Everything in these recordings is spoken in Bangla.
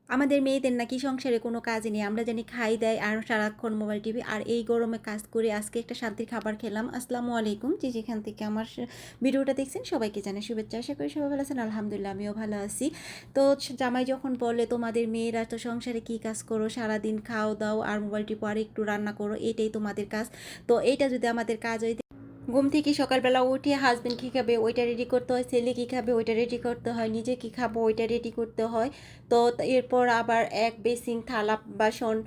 আমাদের মেয়েদের নাকি সংসারে কোনো কাজই নেই। আমরা জানি খাই দেয় আর সারাক্ষণ মোবাইল টিভি। আর এই গরমে কাজ করে আজকে একটা শান্তির খাবার খেলাম। আসসালামু আলাইকুম। যে যেখান থেকে আমার ভিডিওটা দেখছেন সবাইকে জানাই শুভেচ্ছা। আশা করি সবাই ভালো আছেন। আলহামদুলিল্লাহ আমিও ভালো আছি। তো জামাই যখন বলে তোমাদের মেয়েরা তো সংসারে কী কাজ করো? সারাদিন খাও দাও আর মোবাইল টিপো আর একটু রান্না করো। এটাই তোমাদের কাজ। তো এইটা যদি আমাদের কাজ হয়, ঘুম থেকে সকালবেলা উঠে হাজবেন্ড কী খাবে ওইটা রেডি করতে হয়, ছেলে কী খাবে ওইটা রেডি করতে হয়, নিজে কী খাবো ওইটা রেডি করতে হয়। তো এরপর আবার এক বেসিন থালা বাসন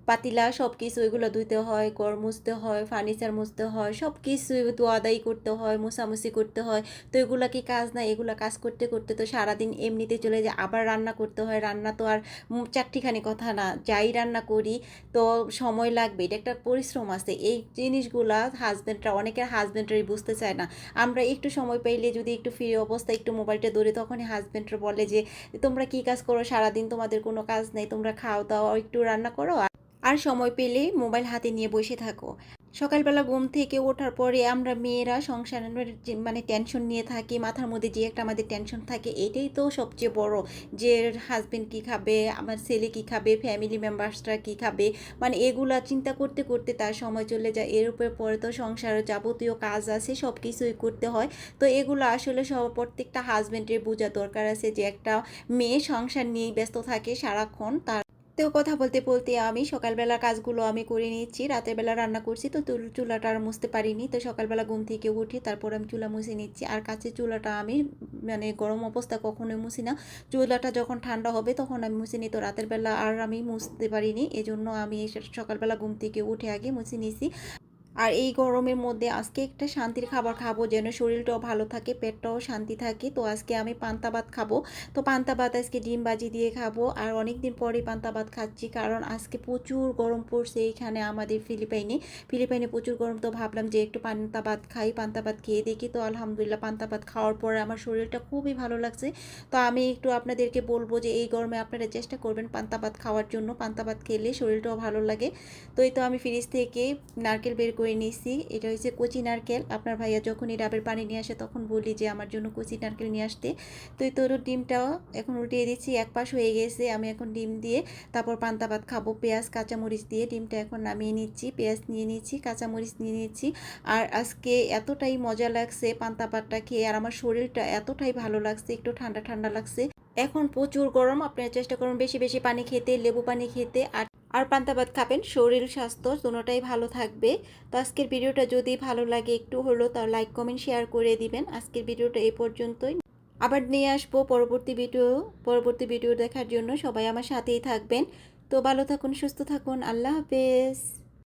পাতিলা সব কিছু এগুলো ধুতে হয়, ঘর মুছতে হয়, ফার্নিচার মুছতে হয়, সব কিছু ধোয়াদাই করতে হয়, মোছামুছি করতে হয়। তো এগুলা কি কাজ না? এগুলা কাজ করতে করতে তো সারাদিন এমনিতে চলে যায়। আবার রান্না করতে হয়, রান্না তো আর চারটিখানি কথা না, যাই রান্না করি তো সময় লাগবে, এটা একটা পরিশ্রম আছে। এই জিনিসগুলা হাজব্যান্ডরা, অনেকের হাজব্যান্ডরাই বুঝতে চায় না। আমরা একটু সময় পাইলে যদি একটু ফ্রি অবস্থায় একটু মোবাইলটা ধরে তখনই হাজব্যান্ডরা বলে যে তোমরা কি কাজ করো সারাদিন, তোমাদের কোনো কাজ নেই, তোমরা খাও দাও একটু রান্না করো আর সময় পেলে মোবাইল হাতে নিয়ে বসে থাকো। সকালবেলা ঘুম থেকে ওঠার পরে আমরা মেয়েরা সংসারের যে মানে টেনশন নিয়ে থাকি, মাথার মধ্যে যে একটা আমাদের টেনশন থাকে, এটাই তো সবচেয়ে বড়, যে হাজবেন্ড কী খাবে, আমার ছেলে কী খাবে, ফ্যামিলি মেম্বার্সরা কী খাবে, মানে এগুলা চিন্তা করতে করতে তার সময় চলে যায়। এর উপরে পরে তো সংসারের যাবতীয় কাজ আছে, সব কিছুই করতে হয়। তো এগুলো আসলে সব প্রত্যেকটা হাজবেন্ডের বোঝা দরকার আছে যে একটা মেয়ে সংসার নিয়েই ব্যস্ত থাকে সারাক্ষণ। তার তো কথা বলতে বলতে আমি সকালবেলা কাজগুলো আমি করে নিচ্ছি। রাতের বেলা রান্না করছি তো চুলাটা আর মুছতে পারিনি। তো সকালবেলা ঘুম থেকে উঠি তারপর আমি চুলা মুছে নিচ্ছি। আর কাছের চুলাটা আমি মানে গরম অবস্থা কখনোই মুছি না। চুলাটা যখন ঠান্ডা হবে তখন আমি মুছে নিই। তো রাতের বেলা আর আমি মুছতে পারিনি। এজন্য আমি সকালবেলা ঘুম থেকে উঠে আগে মুছে নিছি। আর এই গরমের মধ্যে আজকে একটা শান্তির খাবার খাবো যেন শরীরটাও ভালো থাকে, পেটটাও শান্তি থাকে। তো আজকে আমি পান্তা ভাত খাবো। তো পান্তা ভাত আজকে ডিম ভাজি দিয়ে খাবো। আর অনেক দিন পরেই পান্তা ভাত খাচ্ছি কারণ আজকে প্রচুর গরম পড়ছে এইখানে আমাদের ফিলিপাইনে প্রচুর গরম। তো ভাবলাম যে একটু পান্তা ভাত খাই, পান্তা ভাত খেয়ে দেখি। তো আলহামদুলিল্লাহ পান্তা ভাত খাওয়ার পরে আমার শরীরটা খুবই ভালো লাগছে। তো আমি একটু আপনাদেরকে বলবো যে এই গরমে আপনারা চেষ্টা করবেন পান্তা ভাত খাওয়ার জন্য। পান্তা ভাত খেলে শরীরটাও ভালো লাগে। তো এই তো আমি ফ্রিজ থেকে নারকেল বের করে নিয়েছি। এটা হচ্ছে কচি নারকেল। আপনার ভাইয়া যখনই ডাবের পানি নিয়ে আসে তখন বলি যে আমার জন্য কচি নারকেল নিয়ে আসতে। তো এই তো ডিমটাও এখন উল্টিয়ে দিচ্ছি, এক পাশ হয়ে গেছে। আমি এখন ডিম দিয়ে তারপর পান্তা ভাত খাবো পেঁয়াজ কাঁচামরিচ দিয়ে। ডিমটা এখন নামিয়ে নিচ্ছি, পেঁয়াজ নিয়ে নিচ্ছি, কাঁচামরিচ নিয়ে নিচ্ছি। আর আজকে এতটাই মজা লাগছে পান্তা ভাতটা খেয়ে, আর আমার শরীরটা এতটাই ভালো লাগছে, একটু ঠান্ডা ঠান্ডা লাগছে। এখন প্রচুর গরম, আপনারা চেষ্টা করুন বেশি বেশি পানি খেতে, লেবু পানি খেতে। আর পান্তা ভাত খাবেন, শরীর স্বাস্থ্য দুটোটাই ভালো থাকবে। তো আজকের ভিডিওটা যদি ভালো লাগে একটু হলো তাও লাইক কমেন্ট শেয়ার করে দিবেন। আজকের ভিডিওটা এই পর্যন্তই। আবার নিয়ে আসবো পরবর্তী ভিডিও দেখার জন্য। সবাই আমার সাথেই থাকবেন। তো ভালো থাকুন, সুস্থ থাকুন, আল্লাহ হাফেজ।